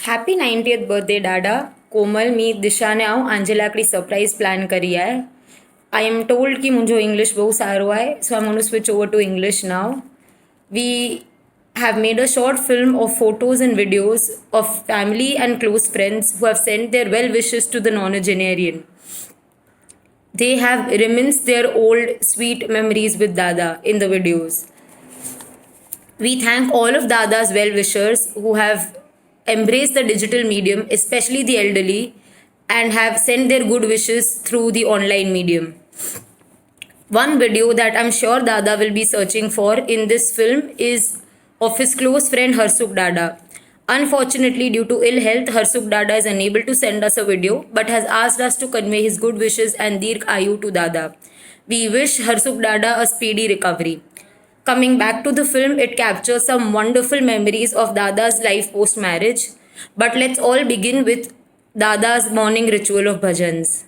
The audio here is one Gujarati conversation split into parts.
हैप्पी 90th बर्थडे डाडा. कोमल, मी दिशाने हांव आंजे लाकडी सरप्राईज प्लॅन करी आहे. आय एम टोल्ड की मुंहिंजो इंग्लिश बहुत सारो आहे, so I am going to switch over to English now. We have made a short film of photos and videos of family and close friends who have sent their well wishes to the nonagenarian. They have reminisced their old sweet memories with Dada in the videos. We thank all of Dada's well wishers who have embraced the digital medium, especially the elderly, and have sent their good wishes through the online medium. One video that I'm sure Dada will be searching for in this film is of his close friend Harsukh Dada. Unfortunately, due to ill health, Harsukh Dada is unable to send us a video but has asked us to convey his good wishes and Dirk Ayu to Dada. We wish Harsukh Dada a speedy recovery. Coming back to the film, it captures some wonderful memories of Dada's life post marriage. But let's all begin with Dada's morning ritual of bhajans.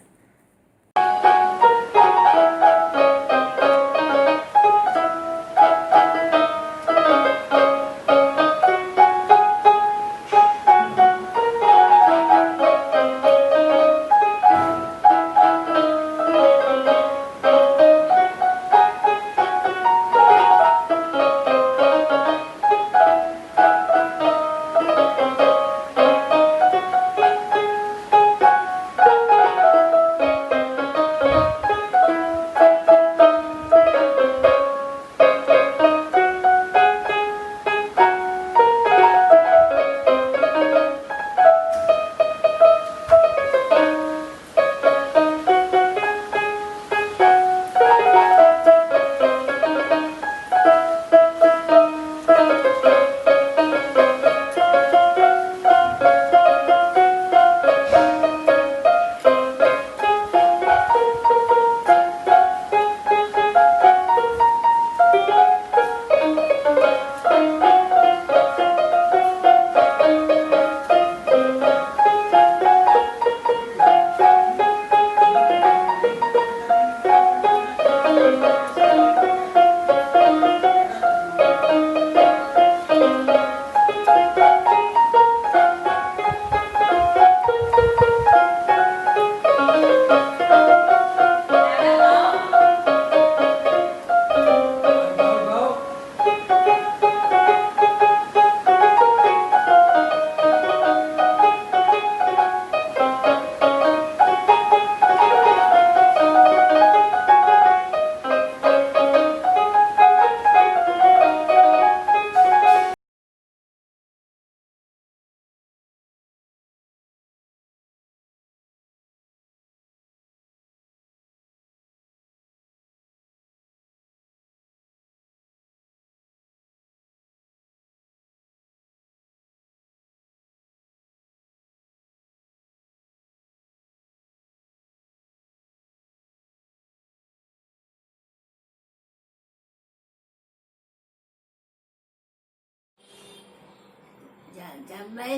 જાનભાઈ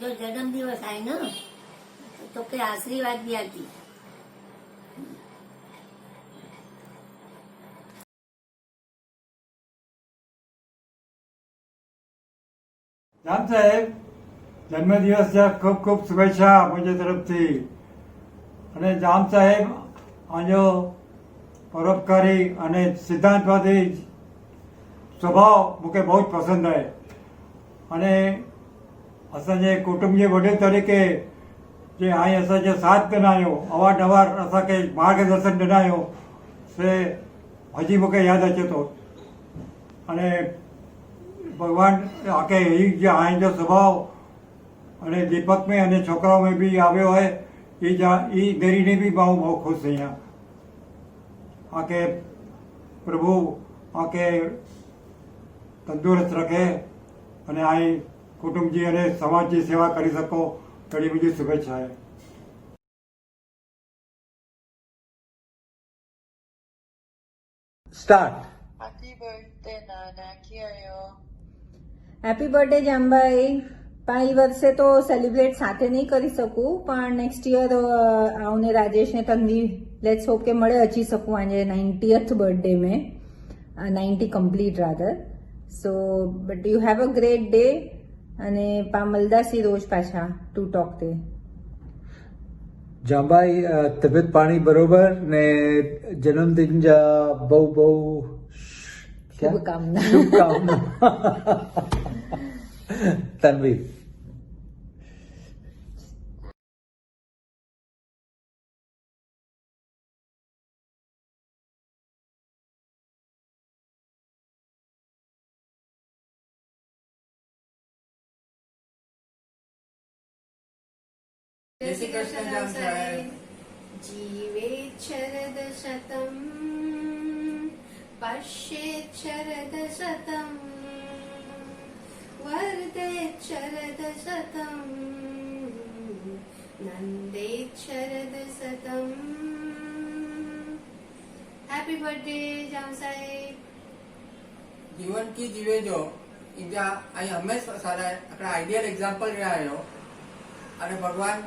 તો જન્મદિવસ आहे ना तो के आशीर्वाद दिया थी. જામ સાહેબ જન્મદિવસના ખૂબ ખૂબ શુભેચ્છા મુझे તરફથી. અને જામ સાહેબ આજો પરોપકારી અને સિદ્ધાંતવાદી સ્વભાવ મૂંखे बहुत पसंद आहे. અને असांजे कुटुंब जे वॾे तरीक़े जे हाणे असांजे साथ ॾिना आहियो, अवारनवार असांखे मार्गदर्शन ॾिना आहियो, से हजी मूंखे यादि अचे थो. અને ભગવાન આખે એ જે આઈનો સ્વભાવ અને દીપક में અને છોકરાઓ में બી આવ્યો હોય એ દેરીને બી બહુ ખુશ થઈ. આકે પ્રભુ આકે તંદુરસ્ત રખે અને આ કુટુંબજી અને સમાજની સેવા કરી શકો એવી બધી શુભેચ્છા છે. Start. Happy birthday, Nana. Kiyo. Happy birthday Jambhai. પણ એ વર્ષે તો સેલિબ્રેટ સાથે નહીં કરી શકું, પણ નેક્સ્ટ યર આવને રાજેશને તંદી લેટ્સ હોપ કે મળે અચી શકું આજે 90th બર્થડે में 90 complete rather. So but you have a great day અને મલદાસી રોજ પાછા ટુ ટોક તે જાંબાઈ તબિયત પાણી બરોબર ને જન્મદિન બહુ બહુ શુભકામના શુભકામના તન્વી जय श्री कृष्ण जाम साहेब जीवेत् शरद शतम् पश्येत् शरद शतम् वर्धेत् शरद शतम् नन्देत् शरद शतम् हैप्पी बर्थडे जाम साहेब जीवन की जीवे जो इंडिया અહીં હંમેશા સારા આપણા આઈડિયલ એક્ઝામ્પલ રહ્યા અને ભગવાન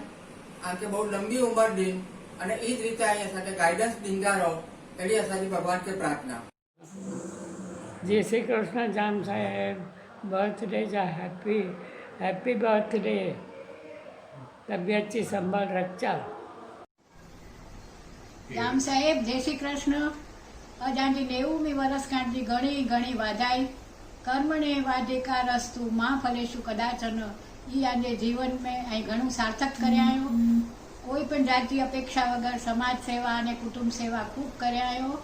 આમ કે બહુ લંબી ઉંમર દીન અને એ જ રીતે અહીંયા સાથે ગાઈડન્સ દીંદા રહો એવી અસાથી ભગવાન કે પ્રાર્થના जय श्री कृष्ण जाम साहेब बर्थडे जा हैप्पी बर्थडे तबियत की संभाल रखचा જામ સાહેબ જય શ્રી કૃષ્ણ અજાણી 90મી વર્ષગાંઠની ઘણી ઘણી વાધાઈ કર્મણે વાધિકાર અસ્તુ માં ફલેશું કદાચન એ આજે જીવન મેં અહીં ઘણું સાર્થક કર્યાયો કોઈ પણ જાતિ અપેક્ષા વગર સમાજ સેવા અને કુટુંબ સેવા ખૂબ કર્યાયો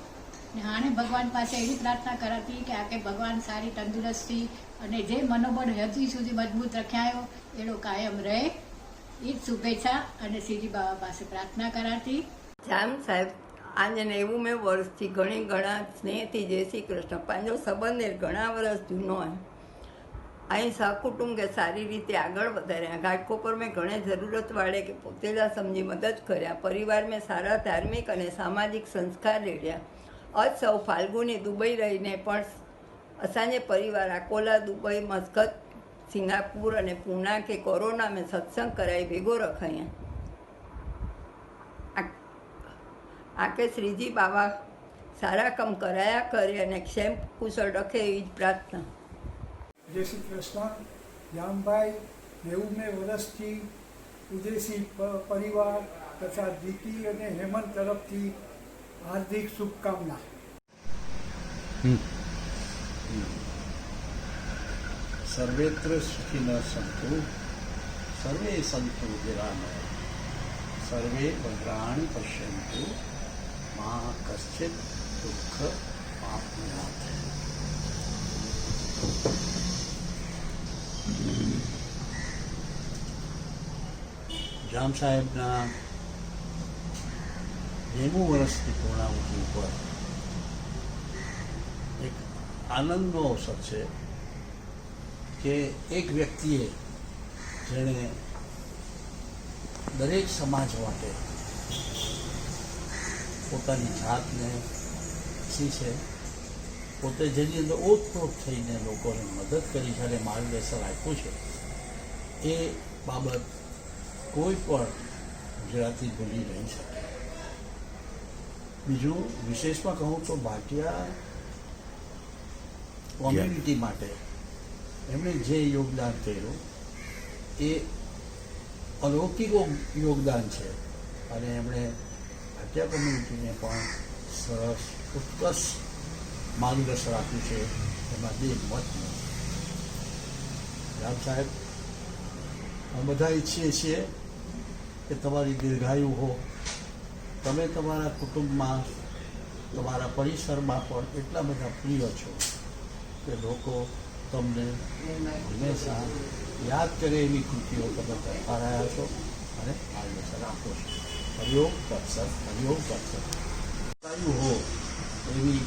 ને હાણે ભગવાન પાસે એવી પ્રાર્થના કરાતી કે આકે ભગવાન સારી તંદુરસ્તી અને જે મનોબળ હજી સુધી મજબૂત રખ્યાયો એનો કાયમ રહે એ જ શુભેચ્છા અને સીધી બાબા પાસે પ્રાર્થના કરાતી જામ સાહેબ આજે 90 વર્ષથી ઘણી ઘણા સ્નેહથી જય શ્રી કૃષ્ણ પાંજો સંબંધ ઘણા વર્ષ જૂનો है અહીં સહકુટુંબ કે સારી રીતે આગળ વધાર્યા ઘાટકોપર મેં ઘણે જરૂરત વાળે કે પોતેલા સમજી મદદ કર્યા પરિવાર મેં સારા ધાર્મિક અને સામાજિક સંસ્કાર રેડ્યા અજ સૌ ફાલ્ગુની દુબઈ રહીને પણ અસાંજે પરિવાર અકોલા દુબઈ મસ્કત સિંગાपुर અને પૂના કે કોરોના મેં સત્સંગ કરાઈ ભેગો રખાયા આકે શ્રીજી બાબા સારા કમ કરાયા કરે અને ક્ષેમ કુશળ રખે એવી જ પ્રાર્થના જય શ્રી કૃષ્ણ જામભાઈ 90 વર્ષથી ઉદેશી પરિવાર તથા દીતિ અને હેમંત તરફથી હાર્દિક શુભકામના सर्वेत्र सुखिनः सन्तु सर्वे सन्तु निरामयाः सर्वे भद्राणि पश्यन्तु मा कश्चित् दुःख आपनुयात् જામ સાહેબના 90 વર્ષની પૂર્ણાહુતિ ઉપર એક આનંદનો અવસર છે કે એક વ્યક્તિએ જેણે દરેક સમાજ માટે પોતાની જાતને શી છે પોતે જેની અંદર ઓતપ્રોત થઈને લોકોને મદદ કરી છે અને માર્ગદર્શન આપ્યું છે એ બાબત કોઈ પણ ગુજરાતી ભૂલી નહીં શકે બીજું વિશેષમાં કહું તો ભાટિયા કોમ્યુનિટી માટે એમણે જે યોગદાન કર્યું એ અલૌકિક યોગદાન છે અને એમણે ભાટિયા કોમ્યુનિટીને પણ સરસ ઉત્કર્ષ માર્ગદર્શન આપ્યું છે એમાં બે મત નથી રામ સાહેબ અમે બધા ઈચ્છીએ છીએ કે તમારી દીર્ઘાયુ હો તમે તમારા કુટુંબમાં તમારા પરિસરમાં પણ એટલા બધા પ્રિય છો કે લોકો તમને હંમેશા યાદ કરે એવી કૃતિઓ તમે કરતા રહ્યા છો અને માર્ગદર્શન આપો છો હરિઓમ તત્સત હરિઓમ તત્સત દીર્ઘાયુ હો એવી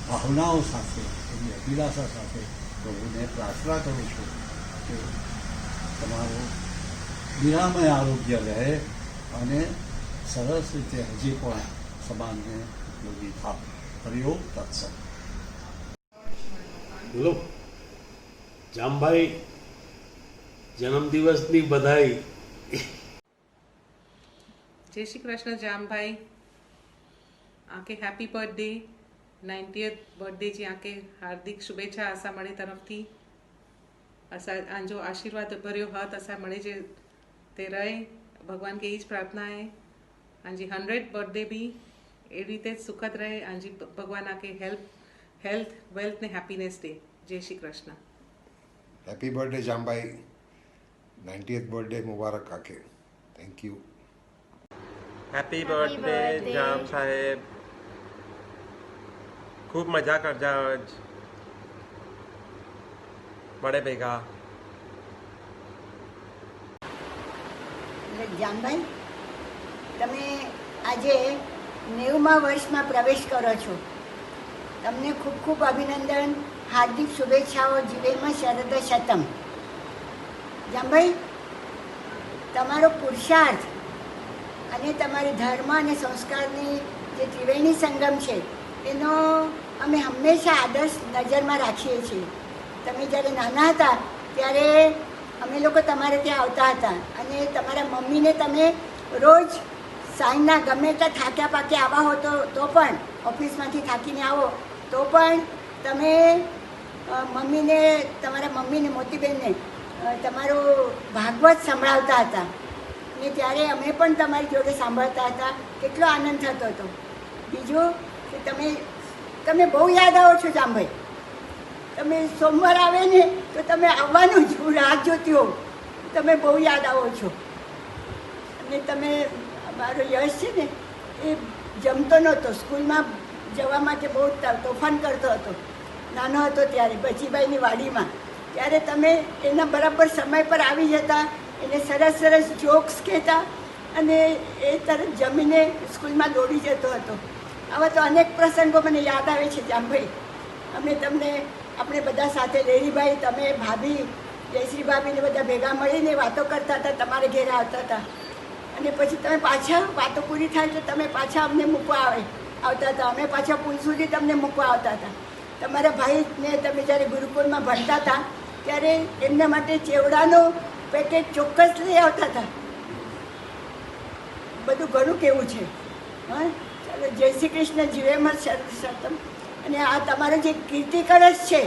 ભાવનાઓ સાથે એવી અભિલાષા સાથે પ્રભુને પ્રાર્થના કરું છું કે તમારું નિરામય આરોગ્ય રહે અને સરસ રીતે હજી પણ સમાજને ઉપયોગી થાવ હરિઓમ તત્સત બોલો જામભાઈ જન્મદિવસની બધાઈ જય શ્રી કૃષ્ણ જામભાઈ આકે હેપી બર્થડે 90th બર્થડે जी आके हार्दिक शुभेच्छा आशा मणि तरफ थी असां जो आशीर्वाद भरियो हाथ असां मणे जे ते रहे भगवान खे ई ज प्रार्थना आहे आंजी 100 बर्थडे भी एવી રીતે સુખદ રહે આંજી ભગવાન આકે હેલ્થ વેલ્થ ને હેપીનેસ દે જય Shri Krishna happy birthday Jambhai 90th birthday મુબારક આકે thank you happy birthday Jam Saheb ખૂબ મજા કરજા આજ મળે ભેગા જામભાઈ તમે આજે 90મા વર્ષમાં પ્રવેશ કરો છો. તમને ખૂબ ખૂબ અભિનંદન, હાર્દિક શુભેચ્છાઓ. જીવેમાં શરદ શતમ. જામભાઈ, તમારો પુરુષાર્થ અને તમારી ધર્મ અને સંસ્કારની જે ત્રિવેણી સંગમ છે એનો અમે હંમેશા આદર્શ નજરમાં રાખીએ છીએ. તમે જ્યારે નાના હતા ત્યારે અમે લોકો તમારે ત્યાં આવતા હતા અને તમારા મમ્મીને તમે રોજ સાંજના ગમે ત્યાં થાક્યા પાક્યા આવા હો તો પણ ઓફિસમાંથી થાકીને આવો તો પણ તમે તમારા મમ્મીને મોતીબેનને તમારું ભાગવત સંભળાવતા હતા અને ત્યારે અમે પણ તમારી જોડે સાંભળતા હતા. કેટલો આનંદ થતો હતો. બીજું કે તમે બહુ યાદ આવો છો જામભાઈ. તમે સોમવાર આવે ને તો તમે આવવાનું જ, હું રાહ જોતી હોઉં. તમે બહુ યાદ આવો છો અને તમે મારો યશ છે ને એ જમતો નહોતો, સ્કૂલમાં જવા માટે બહુ તોફાન કરતો હતો નાનો હતો ત્યારે બચીબાઈની વાડીમાં. ત્યારે તમે એના બરાબર સમય પર આવી જતા, એને સરસ સરસ જોક્સ કહેતા અને એ તરત જમીને સ્કૂલમાં દોડી જતો હતો. આવા તો અનેક પ્રસંગો મને યાદ આવે છે જામભાઈ. આપણે બધા સાથે લેરીભાઈ, તમે, ભાભી, જયશ્રી ભાભીને બધા ભેગા મળીને વાતો કરતા હતા, તમારે ઘેર આવતા હતા અને પછી તમે પાછા વાતો પૂરી થાય તો તમે પાછા અમને મૂકવા આવતા હતા. અમે પાછા પુલ સુધી તમને મૂકવા આવતા હતા. તમારા ભાઈને તમે જ્યારે ગુરુકુળમાં ભણતા હતા ત્યારે એમના માટે ચેવડાનું પેકેટ ચોક્કસ લઈ આવતા હતા. બધું ઘણું કેવું છે. હા, ચાલો, જય શ્રી કૃષ્ણ. જીવેમાં શરતમ. અને આ તમારો જે કીર્તિ કળશ છે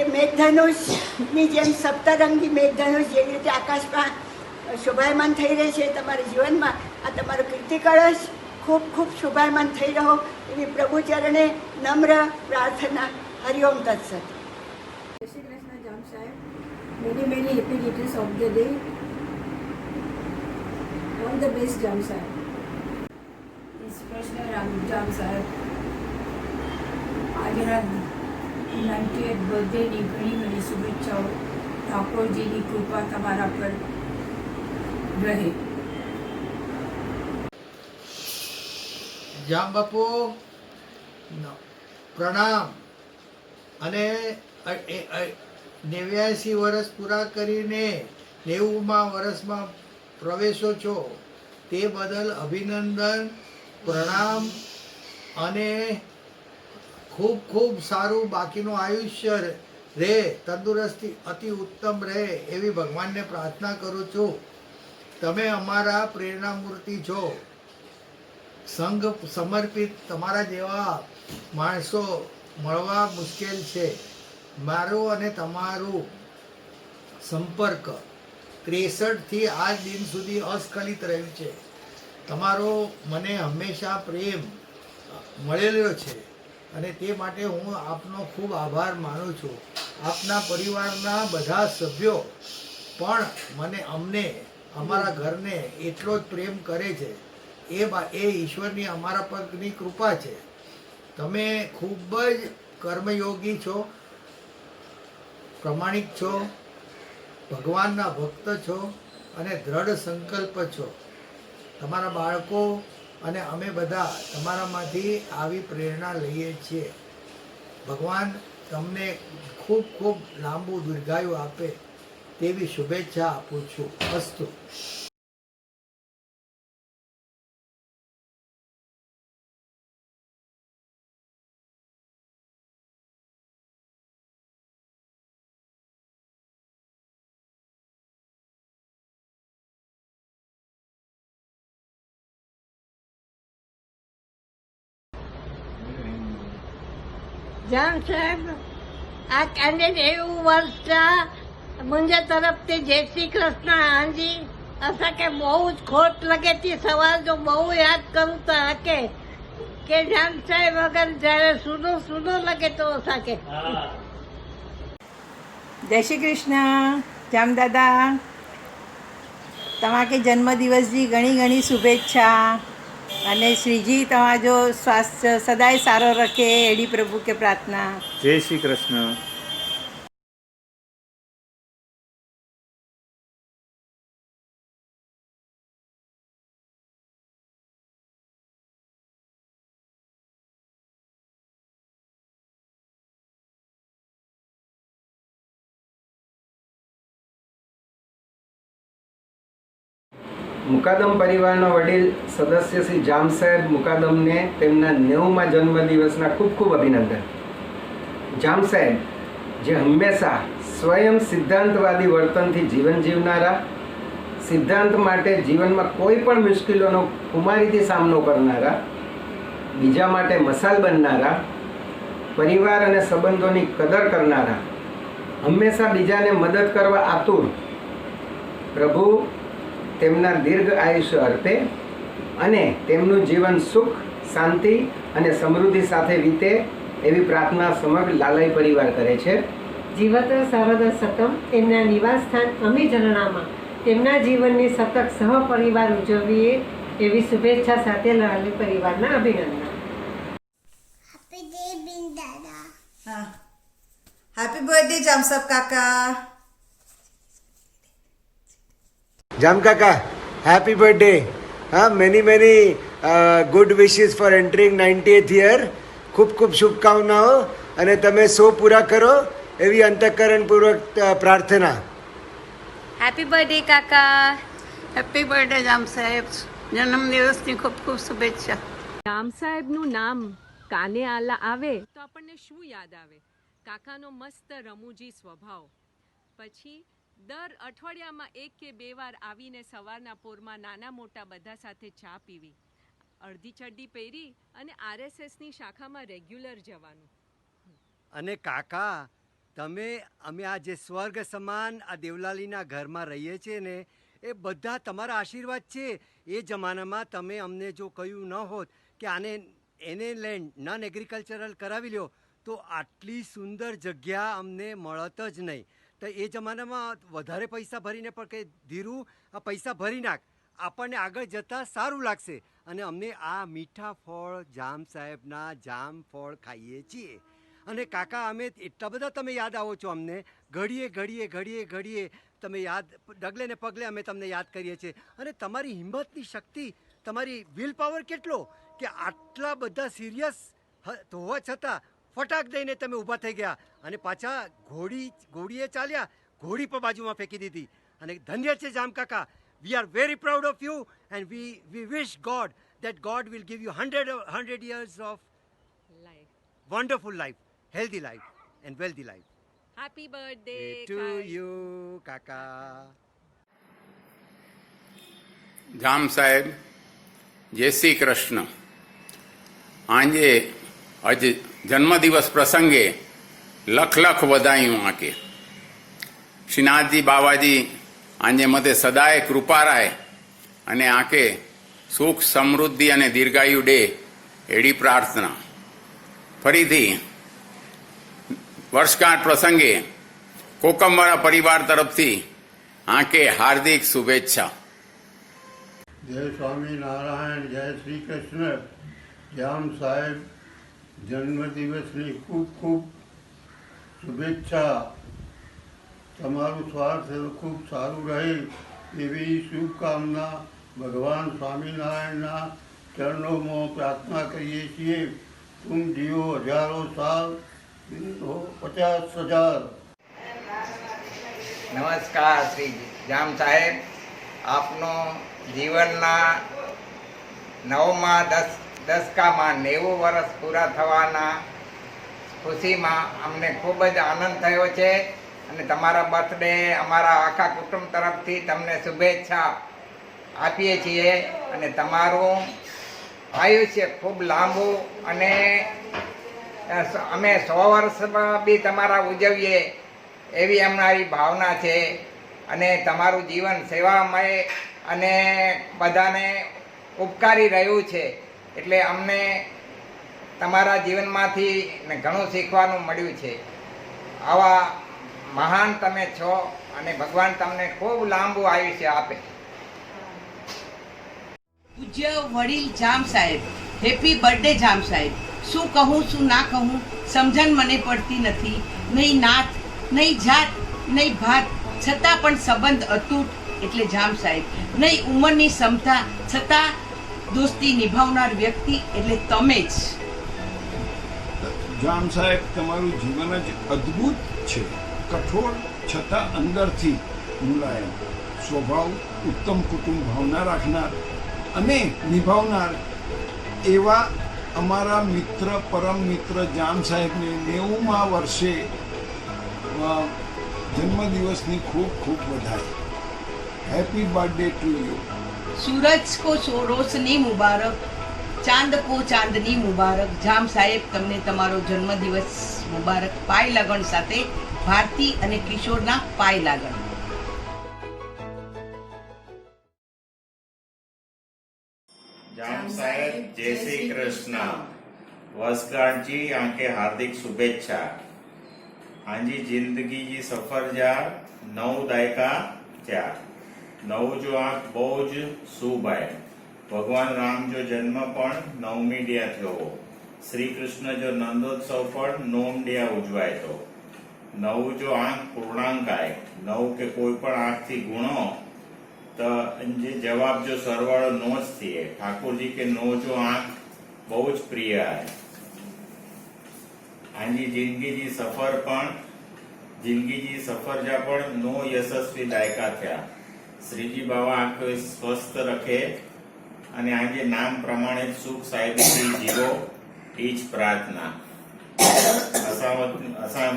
એ મેઘધનુષની જેમ સપ્તરંગી મેઘધનુષ જેવી રીતે આકાશમાં શોભાયમાન થઈ રહે છે તમારા જીવનમાં, આ તમારો કીર્તિ કળશ ખૂબ ખૂબ શોભાયમાન થઈ રહો એવી પ્રભુ ચરણે નમ્ર પ્રાર્થના. હરિઓમ તત્સત. જય Shri Krishna Jam Saheb. Many many happy returns of the day. All the best Jam Saheb. જય શ્રી કૃષ્ણ જામ સાહેબ. આજના 90th બર્થડેની ઘણી ઘણી શુભેચ્છાઓ. ઠાકોરજીની કૃપા તમારા પર રહે. જામ બાપુ પ્રણામ. અને 89 વર્ષ પૂરા કરીને 90મા વર્ષમાં પ્રવેશો છો તે બદલ અભિનંદન, પ્રણામ અને ખૂબ ખૂબ સારું બાકીનું આયુષ્ય રહે, તંદુરસ્તી અતિ ઉત્તમ રહે એવી ભગવાનને પ્રાર્થના કરું છું. તમે અમારા પ્રેરણામૂર્તિ છો. સંઘ સમર્પિત તમારા જેવા માણસો મળવા મુશ્કેલ છે. મારું અને તમારું સંપર્ક 63થી આજ દિન સુધી અસ્ખલિત રહ્યું છે. તમારો મને હંમેશા પ્રેમ મળેલો છે અને તે માટે હું આપનો ખૂબ આભાર માનું છું. આપના પરિવારના બધા સભ્યો પણ અમને અમારા ઘરને એટલો જ પ્રેમ કરે છે. એ ઈશ્વરની અમારા પરની કૃપા છે. તમે ખૂબ જ કર્મયોગી છો, પ્રમાણિક છો, ભગવાનના ભક્ત છો અને દ્રઢ સંકલ્પ છો. તમારા બાળકો અને અમે બધા તમારામાંથી આવી પ્રેરણા લઈએ છીએ. ભગવાન તમને ખૂબ ખૂબ લાંબુ દીર્ઘાયુ આપે તેવી શુભેચ્છા આપું છું. અસ્તુ. જામ સાહેબ, આ કાંડે 90 વર્ષના मुंहिंजे तरफ़ ते जय श्री कृष्ण हांजी असांखे बहु खोट लॻे थी सवाल जो बहु यादि करूं था के जाम साहिब वग़ैरह જ્યારે सुनो सुनो लॻे थो असांखे जय श्री कृष्ण जाम दादा तव्हांखे जन्मदिवस जी घणी घणी शुभेच्छा અને શ્રીજી તમારો સ્વાસ્થ્ય સદાય સારો રખે એડી પ્રભુ કે પ્રાર્થના જય શ્રી કૃષ્ણ. મુકાદમ પરિવારના વડીલ સદસ્ય શ્રી જામ સાહેબ મુકાદમને તેમના 90મા જન્મદિવસના ખૂબ ખૂબ અભિનંદન. જામ સાહેબ જે હંમેશા સ્વયં સિદ્ધાંતવાદી વર્તનથી જીવન જીવનારા, સિદ્ધાંત માટે જીવનમાં કોઈ પણ મુશ્કેલીઓનો કુમારીથી સામનો કરનારા, બીજા માટે મસાલ બનનારા, પરિવાર અને સંબંધોની કદર કરનારા, હંમેશા બીજાને મદદ કરવા આતુર, પ્રભુ તેમના દીર્ઘ આયુષ્ય અર્પે અને તેમનું જીવન સુખ, શાંતિ અને સમૃદ્ધિ સાથે વીતે એવી પ્રાર્થના સમગ્ર લાલાઈ પરિવાર કરે છે. જીવત સર્વદ સતમ તેમના નિવાસસ્થાન અમી ઝરણામાં તેમના જીવનની સતત સહપરિવાર ઉજવીએ એવી શુભેચ્છા સાથે લાલાઈ પરિવારના અભિનંદન. હેપી બર્થડે જામસાબ કાકા. જામ કાકા, happy birthday. Many good wishes for entering 90th year. ખૂબ ખૂબ શુભકામનાઓ અને તમે 100 પૂરા કરો એવી અંતઃકરણપૂર્વક પ્રાર્થના. હેપી બર્થડે કાકા. હેપી બર્થડે જામ સાહેબ, જન્મદિવસની ખૂબ ખૂબ શુભેચ્છા. જામ સાહેબનું નામ કાને આલા આવે તો આપણને શું યાદ આવે? કાકાનો મસ્ત રમૂજી સ્વભાવ, પછી દર અઠવાડિયામાં 1 કે 2 વાર આવીને સવારના પોરમાં નાના મોટા બધા સાથે ચા પીવી, અડધી ચડ્ડી પહેરી અને આરએસએસની શાખામાં રેગ્યુલર જવાનું. અને કાકા, અમે આ જે સ્વર્ગ સમાન આ દેવલાલીના ઘરમાં રહીએ છીએ ને, એ બધા તમારા આશીર્વાદ છે. એ જમાનામાં તમે અમને જો કહ્યું ન હોત કે એને લેન્ડ નોન એગ્રીકલ્ચરલ કરાવી લ્યો તો આટલી સુંદર જગ્યા અમને મળત જ નહીં. તો એ જમાનામાં વધારે પૈસા ભરીને પણ કે ધીરુ આ પૈસા ભરી નાખ, આપણને આગળ જતાં સારું લાગશે. અને અમને આ મીઠા ફળ જામ સાહેબના જામ ફળ ખાઈએ છીએ. અને કાકા, અમે એટલા બધા તમે યાદ આવો છો અમને, ઘડીએ ઘડીએ ઘડીએ ઘડીએ તમે યાદ, ડગલે ને પગલે અમે તમને યાદ કરીએ છીએ. અને તમારી હિંમતની શક્તિ, તમારી વિલ પાવર કેટલો કે આટલા બધા સિરિયસ હોવા છતાં ફટાક દઈને તમે ઊભા થઈ ગયા અને પાછા ઘોડીએ ચાલ્યા, ઘોડી પર બાજુમાં ફેંકી દીધી. અને ધન્ય છે જામ કાકા, we are very proud of you and we wish God that God will give you 100 years of life, wonderful life, healthy life and wealthy life. Happy birthday to you, Kaka. જામ સાહેબ, જય શ્રી કૃષ્ણ. આજે જન્મદિવસ પ્રસંગે લખ લખ વધાયું આકે. શ્રીનાથજી બાવાજી આજે મતે સદાય કૃપા રાય અને આકે સુખ, સમૃદ્ધિ અને દીર્ઘાયુ ડે એડી પ્રાર્થના. ફરીથી વર્ષગાંઠ પ્રસંગે કોકમવાળા પરિવાર તરફથી આંકે હાર્દિક શુભેચ્છા. જય સ્વામિનારાયણ, જય શ્રી કૃષ્ણ. જામ સાહેબ જન્મદિવસની ખૂબ ખૂબ શુભેચ્છા. તમારું સ્વાસ્થ્ય ખૂબ સારું રહે એવી શુભકામના ભગવાન સ્વામિનારાયણના ચરણોમાં પ્રાર્થના કરીએ છીએ. તુમ જીવો હજારો સાલ, 50,000. નમસ્કાર શ્રી જામ સાહેબ, આપનો જીવનના 9મા દશકામાં 90 વર્ષ પૂરા થવાના ખુશીમાં અમને ખૂબ જ આનંદ થયો છે અને તમારા બર્થડે અમારા આખા કુટુંબ તરફથી તમને શુભેચ્છા આપીએ છીએ. અને તમારું આયુષ્ય ખૂબ લાંબુ અને અમે 100 વર્ષ બી તમારા ઉજવીએ એવી અમારી ભાવના છે અને તમારું જીવન સેવામય અને બધાને ઉપકારી રહ્યું છે. એટલે અમને તમારા જીવનમાંથી ઘણું શીખવાનું મળ્યું છે. આવા મહાન તમે છો અને ભગવાન તમને ખૂબ લાંબુ આયુષ્ય આપે. પૂજ્ય વડીલ જામ સાહેબ, હેપી બર્થડે જામ સાહેબ. શું કહું શું ના કહું સમજણ મને પડતી નથી. નહીં નાત, નહીં જાત, નહીં ભાત, છતાં પણ સંબંધ અતૂટ એટલે જામ સાહેબ. નહીં ઉંમરની ક્ષમતા, છતાં દોસ્તી નિભાવનાર વ્યક્તિ એટલે તમે જ. જામ સાહેબ, તમારું જીવન જ અદ્ભુત છે. કઠોર છતાં અંદરથી મુલાયમ સ્વભાવ, ઉત્તમ કુટુંબ ભાવના રાખનાર અને નિભાવનાર એવા અમારા મિત્ર, પરમ મિત્ર જામ સાહેબને 90મા વર્ષે જન્મદિવસની ખૂબ ખૂબ વધાઈ. Happy birthday to you. सूरज को रोशनी मुबारक, चांद को चांदनी मुबारक. જામ સાહેબ, તમને તમારો જન્મદિવસ મુબારક. પાય લગન સાથે ભારતી અને કિશોરના પાય લગન. जाम साहेब, जय श्री कृष्ण. वर्षगांठ जी आके हार्दिक शुभेच्छा. आंजी जिंदगी जी सफर जा 9 दायका थया. 9 जो आंक बहु ज शुभ है. भगवान राम जो जन्म पण 9મી ડે थयो. श्री कृष्ण जो नंदोत्सव पण 9 ડે उजवाय तो. 9 जो आंक पूर्णांक है. 9 के कोई पण आंक थी गुणो तो जवाब जो सरवाड़ो 9 ज थी है. ठाकुर जी के 9 जो आंक बहुत प्रिय है. आंजी जिंदगी जी सफर पण जिंदगी जी सफर जा पण 9 यशस्वी दायका थया. श्रीजी बाबा आंख स्वस्थ रखे અને આજે નામ પ્રમાણે સુખ સાહેબથી જીવો એ જ પ્રાર્થના. અસા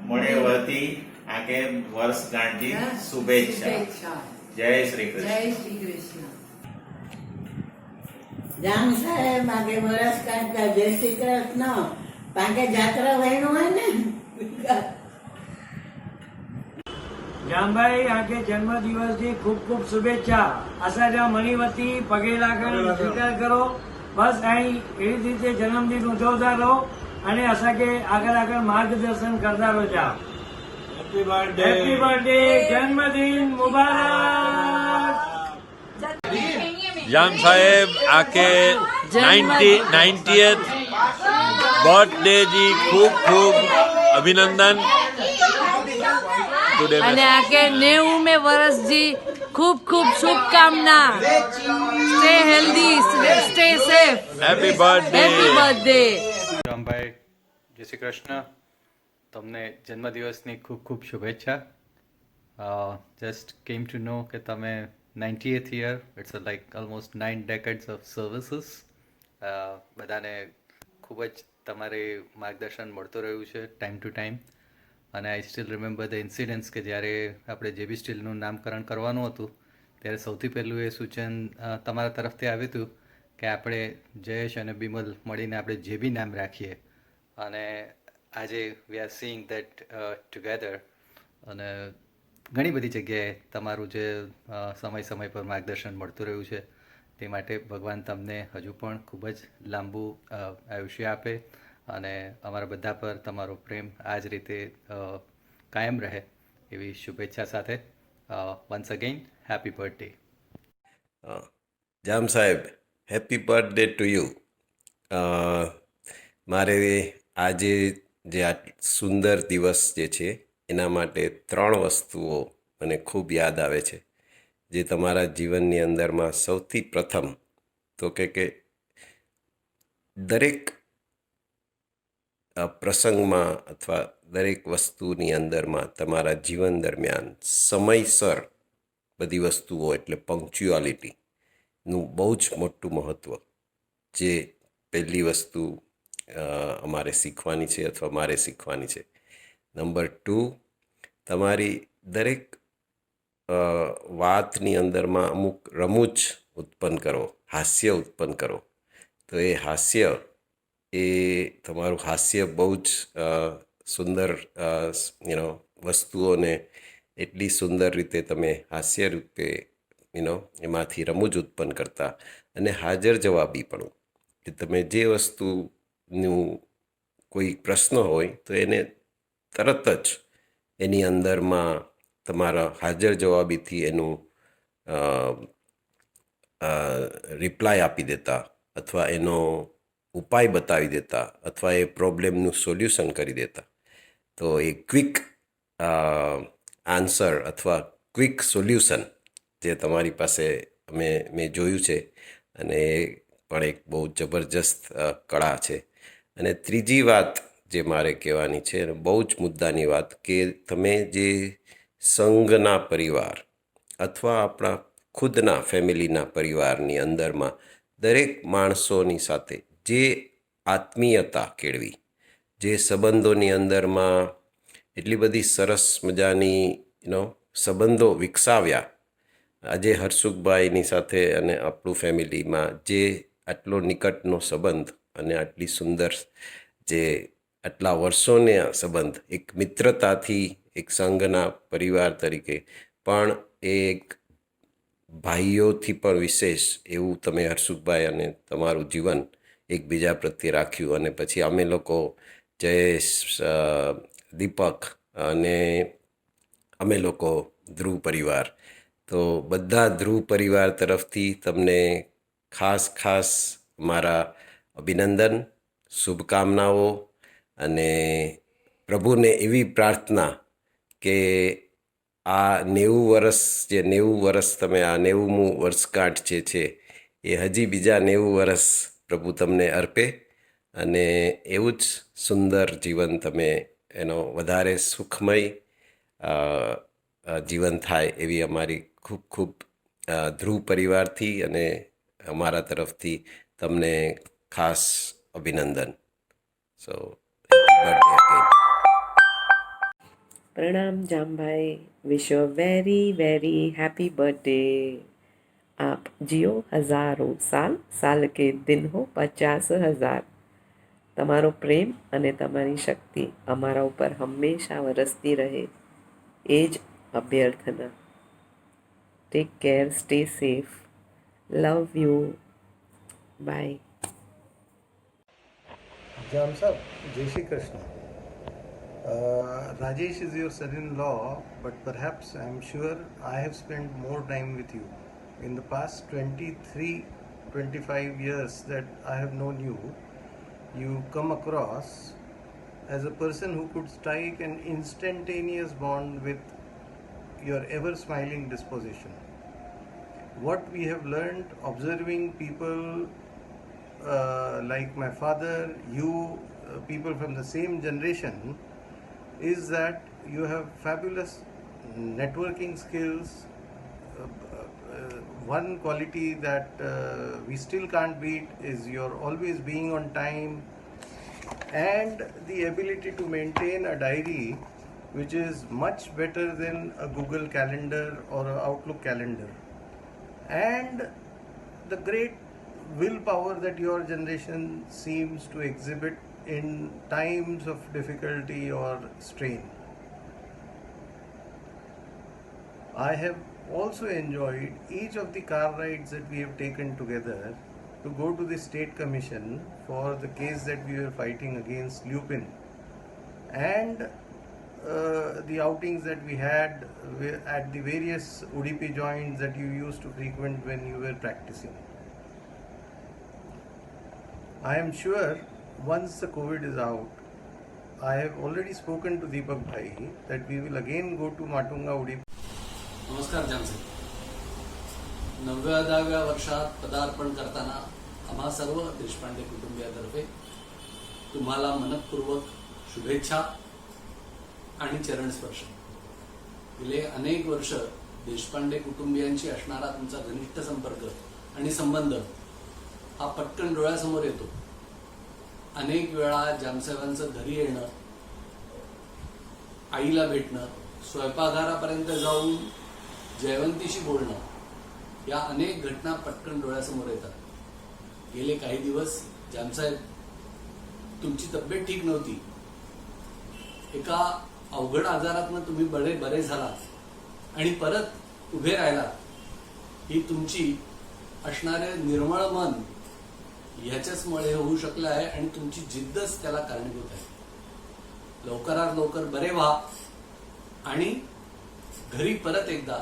મળે વતી આગે વર્ષગાંઠની શુભેચ્છા. જય શ્રી કૃષ્ણ. જામ સાહેબ, આગે વર્ષગાંઠ का जय श्री कृष्ण. पाके जात्रा वहीणो है ने જામભાઈ, આગે જન્મદિવસની ખૂબ ખૂબ શુભેચ્છા. આસાજા મણીવતી પગે લાગણ સ્વીકાર કરો. બસ અહીં એવી રીતે જન્મદિન ઉજવતા રહો અને અસાકે આગળ આગળ માર્ગદર્શન કરતા રહો. જાઓ. હેપી બર્થડે, જન્મદિન મુબારક. જામ સાહેબ, આકે 90th બર્થડે જી ખૂબ ખૂબ અભિનંદન. અને આગે 90મે વર્ષજી ખૂબ ખૂબ શુભકામના. Stay healthy, stay safe. Happy birthday. Happy birthday. Rambhai, જય શ્રી કૃષ્ણ. તમને જન્મદિવસની ખૂબ ખૂબ શુભેચ્છા. જસ્ટ કેમ ટુ નો કે તમે 90th year, it's like almost 9 decades of services. બધાને ખૂબ જ તમારે માર્ગદર્શન મળતું રહ્યું છે ટાઈમ ટુ ટાઈમ. અને I still remember the incidents કે જ્યારે આપણે જેબી સ્ટીલનું નામકરણ કરવાનું હતું ત્યારે સૌથી પહેલું એ સૂચન તમારા તરફથી આવ્યું હતું કે આપણે જયેશ અને બિમલ મળીને આપણે જેબી નામ રાખીએ. અને આજે we are seeing that together. અને ઘણી બધી જગ્યાએ તમારું જે સમય પર માર્ગદર્શન મળતું રહ્યું છે તે માટે ભગવાન તમને હજુ પણ ખૂબ જ લાંબુ આયુષ્ય આપે અને અમારા બધા પર તમારો પ્રેમ આ જ રીતે કાયમ રહે એવી શુભેચ્છા સાથે once again happy birthday. Jam સાહેબ, હેપી બર્થડે ટુ યુ. મારે આજે જે આ સુંદર દિવસ જે છે એના માટે 3 વસ્તુઓ મને ખૂબ યાદ આવે છે જે તમારા જીવનની અંદરમાં સૌથી પ્રથમ તો કે દરેક પ્રસંગમાં અથવા દરેક વસ્તુની અંદરમાં તમારા જીવન દરમિયાન સમયસર બધી વસ્તુઓ એટલે પંક્ચ્યુઆલિટીનું બહુ જ મોટું મહત્ત્વ જે પહેલી વસ્તુ અમારે શીખવાની છે અથવા મારે શીખવાની છે. નંબર 2, તમારી દરેક વાતની અંદરમાં અમુક રમૂજ ઉત્પન્ન કરો, હાસ્ય ઉત્પન્ન કરો. તો એ હાસ્ય તમારું હાસ્ય બહુ જ સુંદર વસ્તુઓને એટલી સુંદર રીતે તમે હાસ્ય રૂપે એમાંથી રમૂજ ઉત્પન્ન કરતા અને હાજર જવાબી પણ કે તમે જે વસ્તુનું કોઈ પ્રશ્ન હોય તો એને તરત જ એની અંદરમાં તમારા હાજર જવાબીથી એનું રિપ્લાય આપી દેતા અથવા એનો ઉપાય બતાવી દેતા અથવા એ પ્રોબ્લેમનું સોલ્યુશન કરી દેતા. તો એ ક્વિક આન્સર અથવા ક્વિક સોલ્યુશન જે તમારી પાસે મેં જોયું છે અને એ પણ એક બહુ જબરજસ્ત કળા છે. અને ત્રીજી વાત જે મારે કહેવાની છે અને બહુ જ મુદ્દાની વાત કે તમે જે સંઘના પરિવાર અથવા આપણા ખુદના ફેમિલીના પરિવારની અંદરમાં દરેક માણસોની સાથે જે આત્મીયતા કેળવી, જે સંબંધોની અંદરમાં એટલી બધી સરસ મજાની સંબંધો વિકસાવ્યા. આજે હરસુખભાઈની સાથે અને આપણું ફેમિલીમાં જે આટલો નિકટનો સંબંધ અને આટલી સુંદર જે આટલા વર્ષોના સંબંધ એક મિત્રતાથી એક સંઘના પરિવાર તરીકે પણ એક ભાઈઓથી પણ વિશેષ એવું તમે હરસુખભાઈ અને તમારું જીવન એકબીજા પ્રત્યે રાખ્યું. અને પછી અમે લોકો જયેશ, દીપક અને અમે લોકો ધ્રુવ પરિવાર, તો બધા ધ્રુવ પરિવાર તરફથી તમને ખાસ મારા અભિનંદન, શુભકામનાઓ અને પ્રભુને એવી પ્રાર્થના કે આ 90 વર્ષ તમે આ 90મું વર્ષગાંઠ જે છે એ હજી બીજા 90 વર્ષ પ્રભુ તમને અર્પે અને એવું જ સુંદર જીવન તમે એનો વધારે સુખમય જીવન થાય એવી અમારી ખૂબ ધ્રુવ પરિવારથી અને અમારા તરફથી તમને ખાસ અભિનંદન. સો प्रणाम जाम भाई, wish you very very happy birthday. आप जियो हजारों साल, साल के दिन हो 50,000. તમારો પ્રેમ અને તમારી શક્તિ અમારા ઉપર હંમેશા વરસતી રહે એ જ અભ્યર્થના. Take care, stay safe, love you, bye. Jam Saheb, જય Shri Krishna. Rajesh is your son-in-law, but perhaps I am sure I have spent more time with you. In the past 23-25 years that I have known you, you come across as a person who could strike an instantaneous bond with your ever-smiling disposition. What we have learned observing people like my father, you, people from the same generation, is that you have fabulous networking skills. One quality that we still can't beat is your always being on time and the ability to maintain a diary which is much better than a Google Calendar or an Outlook calendar, and the great willpower that your generation seems to exhibit in times of difficulty or strain. I have also enjoyed each of the car rides that we have taken together to go to the state commission for the case that we were fighting against Lupin, and the outings that we had at the various Udupi joints that you used to frequent when you were practicing. I am sure once the COVID is out, I have already spoken to Deepak Bhai that we will again go to Matunga Udupi. नमस्कार जामसाहेब. 90व्या वर्षात पदार्पण करताना आम्हा सर्व देशपांडे कुटुंबियातर्फे तुम्हाला मनपूर्वक शुभेच्छा आणि चरणस्पर्श. गेले अनेक वर्ष देशपांडे कुटुंबियांशी असणारा तुमचा घनिष्ठ संपर्क आणि संबंध हा पटकन डोळ्यासमोर येतो. अनेक वेळा जामसाहेबांचं घरी येणं, आईला भेटणं, स्वयंपाकघरापर्यंत जाऊन जयवंतीशी बोलणं, या अनेक घटना पटकन डोळ्यासमोर येतात. गेले काही दिवस जामसाहेब तुमची तब्येत ठीक नव्हती. एका अवघड आजारातनं तुम्ही बरे झालात आणि परत उभे राहिलात ही तुमची असणारे निर्मळ मन ह्याच्याचमुळे होऊ शकलं आहे आणि तुमची जिद्दच त्याला कारणीभूत आहे. लवकरात लवकर बरे व्हा आणि घरी परत एकदा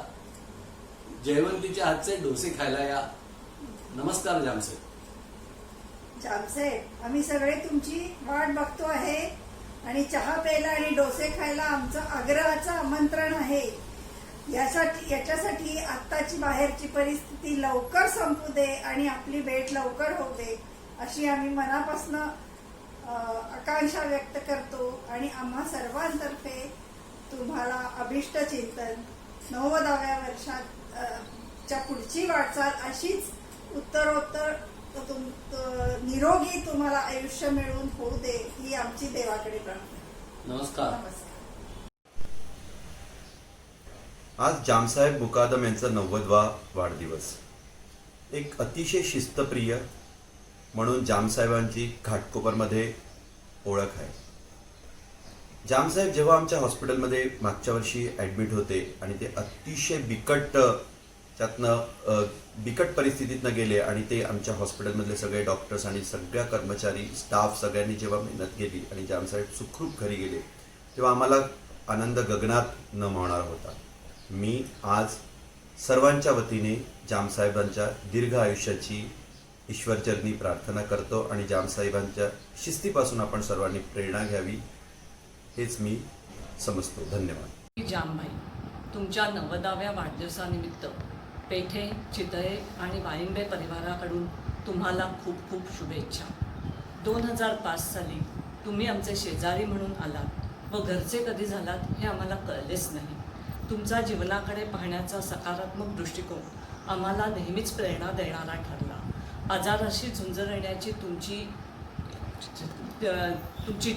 जयवंतीच्या हातचे डोसे खायला या. नमस्कार जामसाहेब. जामसाहेब, आम्ही सगळे तुमची वाट बघतो आहे आणि चहा प्यायला आणि डोसे खायला आमचं आग्रहाचं आमंत्रण आहे. याच्यासाठी आत्ताची बाहेरची परिस्थिती लवकर संपू दे आणि आपली भेट लवकर होऊ दे अशी आम्ही मनापासून आकांक्षा व्यक्त करतो आणि आम्हा सर्वांतर्फे तुम्हाला अभिष्ट चिंतन 90व्या वर्षाच्या पुढची वाटचाल अशीच उत्तरोत्तर निरोगी तुम्हाला आयुष्य मिळवून होऊ दे ही आमची देवाकडे प्रार्थना. नमस्कार. आज जामसाहेब मुकादम यांचा 90वा वाढदिवस. एक अतिशय शिस्तप्रिय म्हणून जामसाहेबांची घाटकोपरमध्ये ओळख आहे. जामसाहेब जेव्हा आमच्या हॉस्पिटलमध्ये मागच्या वर्षी ॲडमिट होते आणि ते अतिशय बिकट परिस्थितीतनं गेले आणि ते आमच्या हॉस्पिटलमधले सगळे डॉक्टर्स आणि सगळ्या कर्मचारी स्टाफ सगळ्यांनी जेव्हा मेहनत केली आणि जामसाहेब सुखरूप घरी गेले तेव्हा आम्हाला आनंद गगनात न मावणार होता. मी आज सर्वांच्या वतीने जामसाहेबांच्या दीर्घ आयुष्याची ईश्वरचरणी प्रार्थना करतो आणि जामसाहेबांच्या शिस्तीपासून आपण सर्वांनी प्रेरणा घ्यावी हेच मी समजतो. धन्यवाद. जामभाई, तुमच्या 90व्या वाढदिवसानिमित्त पेठे, चितळे आणि वाळिंबे परिवाराकडून तुम्हाला खूप खूप शुभेच्छा. 2005 साली तुम्ही आमचे शेजारी म्हणून आलात व घरचे कधी झालात हे आम्हाला कळलेच नाही. तुमचा जीवनाकडे पाहण्याचा सकारात्मक दृष्टिकोन आम्हाला नेहमीच प्रेरणा देणारा ठरला. आजाराशी झुंज देण्याची तुमची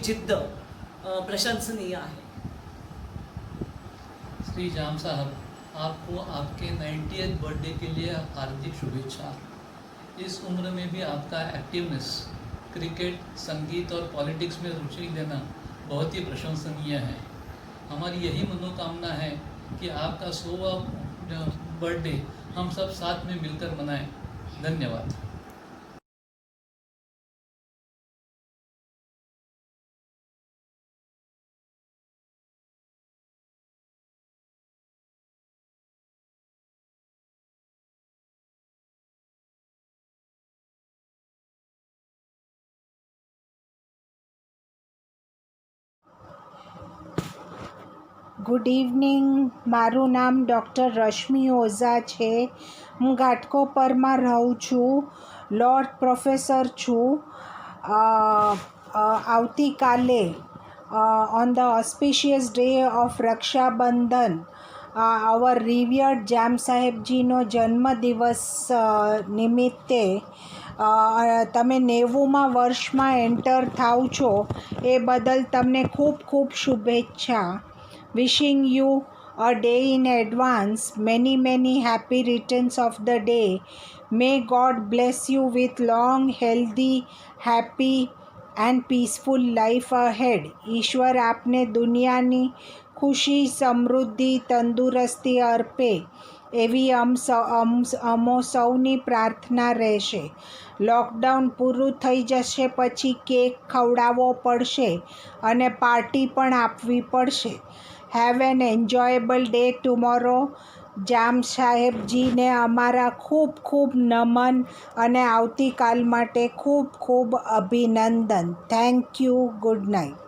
जिद्द प्रशंसनीय आहे. श्री जाम साहब, आपको आपके 90th बर्थडे के लिए हार्दिक शुभेच्छा. इस उम्र में भी आपका एक्टिवनेस, क्रिकेट, संगीत और पॉलिटिक्स में रुचि लेना बहुत ही प्रशंसनीय है. हमारी यही मनोकामना है कि आपका 100वां बर्थडे हम सब साथ में मिलकर मनाएं. धन्यवाद. Good evening. મારું નામ ડૉક્ટર રશ્મિ ઓઝા છે. હું ઘાટકોપરમાં રહું છું. લોર્ડ પ્રોફેસર છું. આવતીકાલે on the auspicious day of Rakshabandhan our revered Jam સાહેબજીનો જન્મદિવસ નિમિત્તે તમે 90મા વર્ષમાં એન્ટર થાવ છો એ બદલ તમને ખૂબ ખૂબ શુભેચ્છા. Wishing you a day in advance, many happy returns of the day. May God bless you with long, healthy, happy and peaceful life ahead. ઈશ્વર આપને દુનિયાની ખુશી, સમૃદ્ધિ, તંદુરસ્તી અર્પે એવી અમો સૌની પ્રાર્થના રહેશે. લોકડાઉન પૂરું થઈ જશે પછી કેક ખવડાવવો પડશે અને પાર્ટી પણ આપવી પડશે. Have an enjoyable day tomorrow. Jam સાહેબજીને અમારા ખૂબ ખૂબ નમન અને આવતીકાલ માટે ખૂબ ખૂબ અભિનંદન. Thank you. Good night.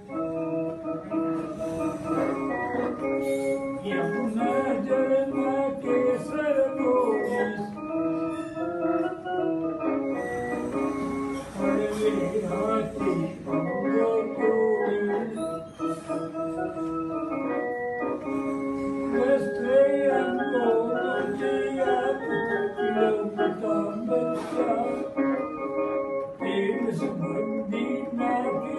Yamuna जलना केसर गोविंद हरे हाथी अंगो गोविंद वस्त्रे अंगो दुजिया लौकिताम बच्चा प्रेम संबंधी नागे।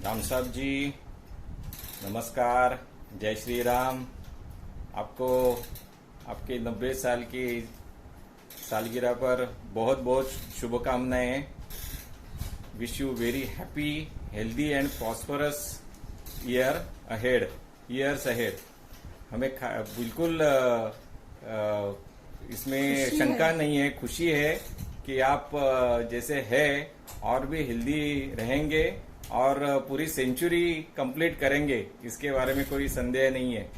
राम साहब जी नमस्कार, जय श्री राम। आपको आपके 90 साल की सालगिरह पर बहुत बहुत शुभकामनाएं। Wish you very happy, healthy and prosperous years ahead. हमें बिल्कुल इसमें शंका नहीं है, खुशी है कि आप जैसे है और भी हेल्दी रहेंगे और पूरी सेंचुरी कंप्लीट करेंगे, इसके बारे में कोई संदेह नहीं है।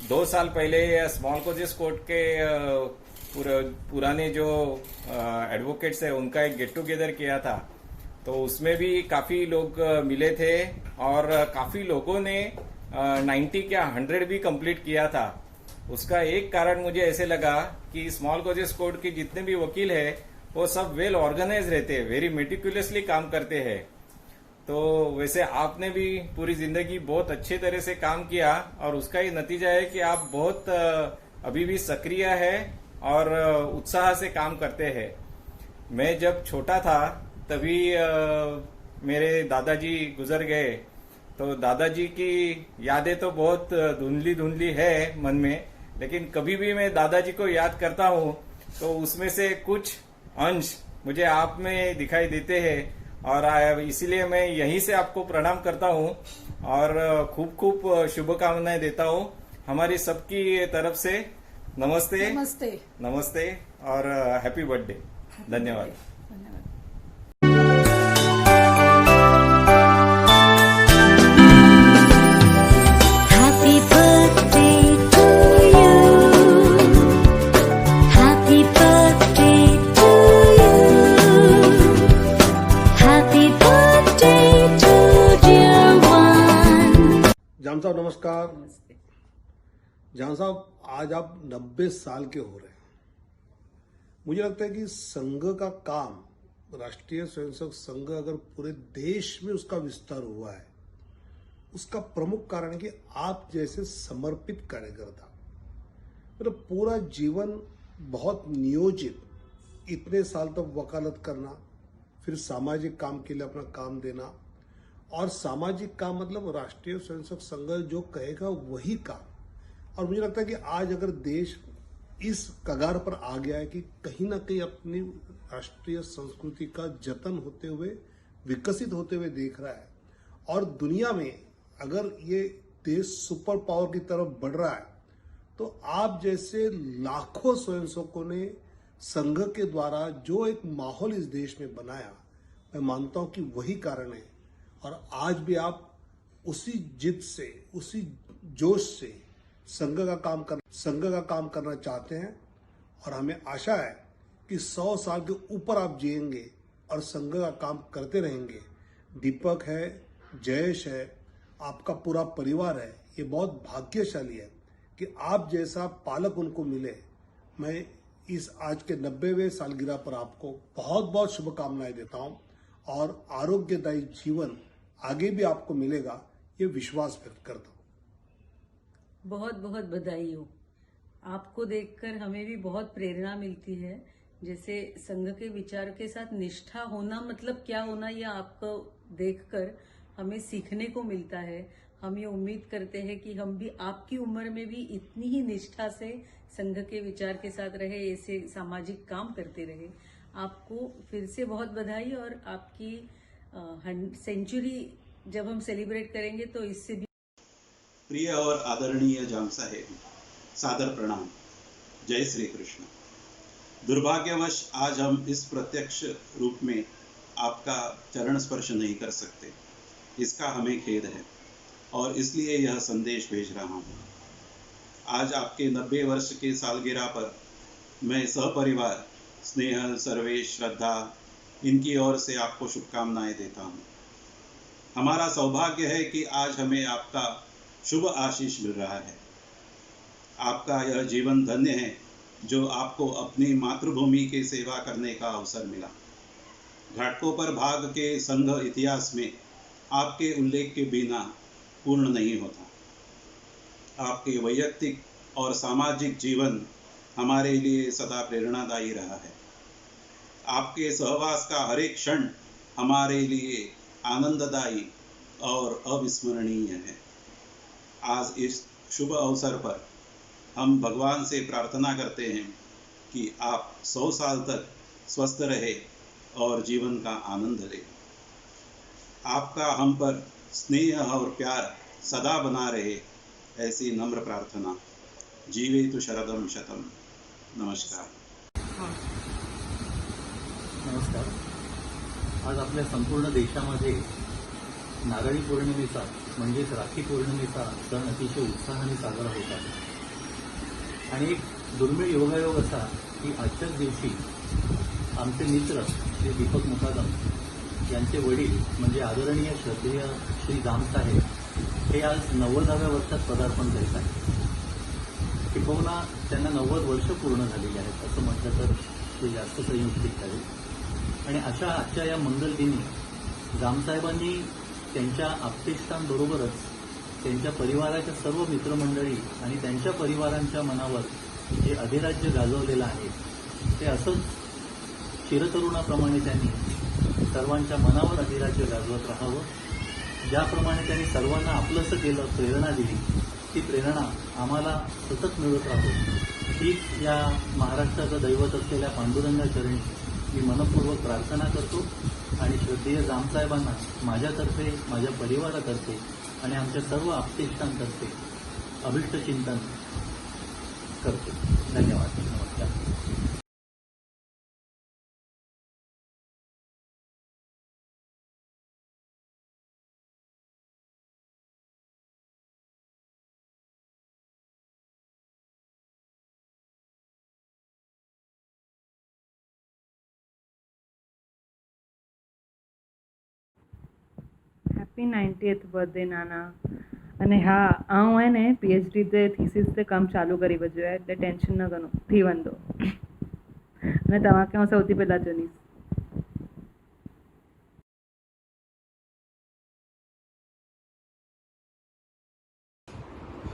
2 साल पहले स्मॉल कोजेस कोर्ट के पुराने जो एडवोकेट्स है उनका एक गेट टुगेदर किया था, तो उसमें भी काफी लोग मिले थे और काफी लोगों ने 90 क्या 100 भी कंप्लीट किया था। उसका एक कारण मुझे ऐसे लगा कि स्मॉल कोजेस कोर्ट के जितने भी वकील है वो सब वेल ऑर्गेनाइज रहते हैं, वेरी मेटिकुलसली काम करते हैं। तो वैसे आपने भी पूरी जिंदगी बहुत अच्छे तरह से काम किया और उसका ही नतीजा है कि आप बहुत अभी भी सक्रिय है और उत्साह से काम करते हैं। मैं जब छोटा था तभी मेरे दादाजी गुजर गए, तो दादाजी की यादें तो बहुत धुंधली धुंधली है मन में, लेकिन कभी भी मैं दादाजी को याद करता हूँ तो उसमें से कुछ अंश मुझे आप में दिखाई देते हैं और इसीलिए मैं यहीं से आपको प्रणाम करता हूँ और खूब खूब शुभकामनाएं देता हूँ हमारी सबकी तरफ से। नमस्ते नमस्ते नमस्ते और हैप्पी बर्थडे। धन्यवाद। जान साहब नमस्कार। जान साहब आज आप 90 साल के हो रहे हैं। मुझे लगता है कि संघ का काम, राष्ट्रीय स्वयंसेवक संघ अगर पूरे देश में उसका विस्तार हुआ है, उसका प्रमुख कारण है कि आप जैसे समर्पित कार्यकर्ता, मतलब पूरा जीवन बहुत नियोजित, इतने साल तक वकालत करना, फिर सामाजिक काम के लिए अपना काम देना, और सामाजिक काम मतलब राष्ट्रीय स्वयंसेवक संघ जो कहेगा वही काम। और मुझे लगता है कि आज अगर देश इस कगार पर आ गया है कि कहीं ना कहीं अपनी राष्ट्रीय संस्कृति का जतन होते हुए, विकसित होते हुए देख रहा है, और दुनिया में अगर ये देश सुपर पावर की तरफ बढ़ रहा है, तो आप जैसे लाखों स्वयंसेवकों ने संघ के द्वारा जो एक माहौल इस देश में बनाया, मैं मानता हूं कि वही कारण है। और आज भी आप उसी जिद से, उसी जोश से संघ का काम करना चाहते हैं, और हमें आशा है कि 100 साल के ऊपर आप जिएंगे और संघ का काम करते रहेंगे। दीपक है, जयेश है, आपका पूरा परिवार है, ये बहुत भाग्यशाली है कि आप जैसा पालक उनको मिले। मैं इस आज के 90वें सालगिरह पर आपको बहुत बहुत शुभकामनाएं देता हूं और आरोग्यदायी जीवन आगे भी आपको मिलेगा, ये विश्वास व्यक्त करता हूँ। बहुत बहुत बधाई हो। आपको देखकर हमें भी बहुत प्रेरणा मिलती है। जैसे संघ के विचार के साथ निष्ठा होना मतलब क्या होना, ये आपको देखकर हमें सीखने को मिलता है। हम ये उम्मीद करते हैं कि हम भी आपकी उम्र में भी इतनी ही निष्ठा से संघ के विचार के साथ रहे, ऐसे सामाजिक काम करते रहे। आपको फिर से बहुत बधाई, और आपकी सेंचुरी जब हम सेलिब्रेट करेंगे तो इससे भी। प्रिय और आदरणीय जाम साहेब, सादर प्रणाम, जय श्री कृष्ण। दुर्भाग्यवश आज हम इस प्रत्यक्ष रूप में आपका चरण स्पर्श नहीं कर सकते, इसका हमें खेद है और इसलिए यह संदेश भेज रहा हूँ। आज आपके 90 वर्ष की सालगिरह पर मैं सहपरिवार स्नेहल, सर्वेश, श्रद्धा इनकी ओर से आपको शुभकामनाएं देता हूँ। हमारा सौभाग्य है कि आज हमें आपका शुभ आशीष मिल रहा है। आपका यह जीवन धन्य है जो आपको अपनी मातृभूमि की सेवा करने का अवसर मिला। घाटकोपर भाग के संघ इतिहास में आपके उल्लेख के बिना पूर्ण नहीं होता। आपके वैयक्तिक और सामाजिक जीवन हमारे लिए सदा प्रेरणादायी रहा है। आपके सहवास का हर एक क्षण हमारे लिए आनंददायी और अविस्मरणीय है। आज इस शुभ अवसर पर हम भगवान से प्रार्थना करते हैं कि आप 100 साल तक स्वस्थ रहे और जीवन का आनंद ले। आपका हम पर स्नेह और प्यार सदा बना रहे, ऐसी नम्र प्रार्थना। जीवेतु शरदम शतम। नमस्कार। नमस्कार. आज आपल्या संपूर्ण देशामध्ये नारळी पौर्णिमेचा म्हणजेच राखी पौर्णिमेचा सण अतिशय उत्साहाने साजरा होत आहे. आणि एक दुर्मिळ योगायोग असा की आजच्याच दिवशी आमचे मित्र श्री दीपक मुकादम यांचे वडील म्हणजे आदरणीय श्रद्धेय श्री जामसाहेब हे आज 90व्या वर्षात पदार्पण करीत आहेत. किंबहुना त्यांना 90 वर्ष पूर्ण झालेली आहेत असं म्हटलं तर ते जास्त संयुक्तिक आहे. आणि अशा आजच्या या मंगल दिनी जामसाहेबांनी त्यांच्या आप्तेष्टांबरोबरच त्यांच्या परिवाराच्या सर्व मित्रमंडळी आणि त्यांच्या परिवारांच्या मनावर जे अधिराज्य गाजवलेलं आहे ते असंच चिरतरुणाप्रमाणे त्यांनी सर्वांच्या मनावर अधिराज्य गाजवत राहावं. ज्याप्रमाणे त्यांनी सर्वांना आपलंसं केलं, प्रेरणा दिली, ती प्रेरणा आम्हाला सतत मिळत राहो हीच या महाराष्ट्राचं दैवत असलेल्या पांडुरंगाचरणी मी मनपूर्वक प्रार्थना करतो. आणि श्रद्धेय जामसाहेबांना माझ्यातर्फे, माझ्या परिवारातर्फे आणि आमच्या सर्व आप्तेष्टांतर्फे अभिष्टचिंतन करतो. धन्यवाद. नमस्कार. हैप्पी 90th बर्थडे नाना. अने हाँ आऊँ है ने PhD ते थीसिस ते कम चालू करी वजो है એટલે टेंशन न करो थी वंदो અને तव्हांखे હું સૌથી પહેલા જણીશ.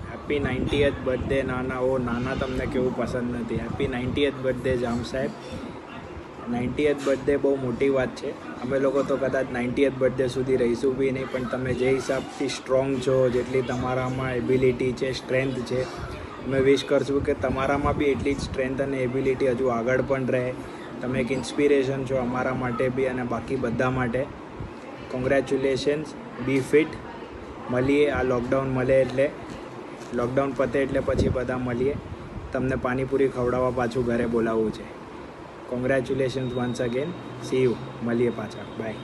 હેપી 90th બર્થડે નાના. ઓ નાના તમને કેવું પસંદ નથી. હેપી 90th બર્થડે જામ સાહેબ. 90th બર્થડે બહુ મોટી વાત છે. અમે લોકો તો કદાચ 90th બર્થડે સુધી રહીશું બી નહીં, પણ તમે જે હિસાબથી સ્ટ્રોંગ છો, જેટલી તમારામાં એબિલિટી છે, સ્ટ્રેન્થ છે, અમે વિશ કરશું કે તમારામાં બી એટલી જ સ્ટ્રેન્થ અને એબિલિટી હજુ આગળ પણ રહે. તમે એક ઇન્સ્પિરેશન છો અમારા માટે બી અને બાકી બધા માટે. કોંગ્રેચ્યુલેશન્સ. બી ફિટ. મળીએ આ લોકડાઉન મળે એટલે, લોકડાઉન પતે એટલે પછી બધા મળીએ. તમને પાણીપુરી ખવડાવવા પાછું ઘરે બોલાવવું છે. Congratulations once again. C you. મળીએ પાછા. બાય.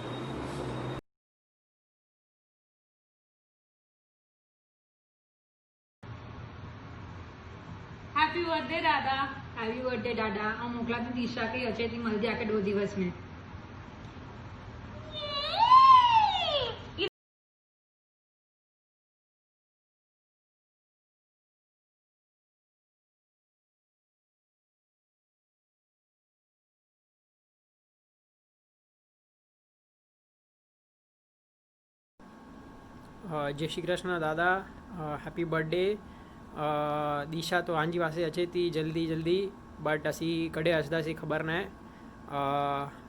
हैप्पी बर्थडे दादा. हैप्पी बर्थडे दादा. हम मोकला थी दिशा के अचे थी मल्दी आके 2 दिवस में. जय श्री कृष्ण दादा. Happy birthday. दिशा तो आंजी वासे अचे थी जल्दी बट असी कड़े हसदासी खबर न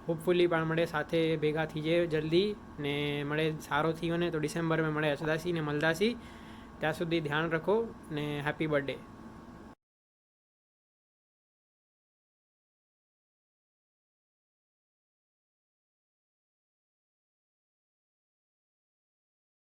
होपफुली पण मळे साथे भेगा थीजे जल्दी ने मळे सारो थी वने तो डिसेम्बर में मळे हसदासी ने मलदासी. ત્યાં સુધી ધ્યાન રાખો ને હેપી બર્થડે.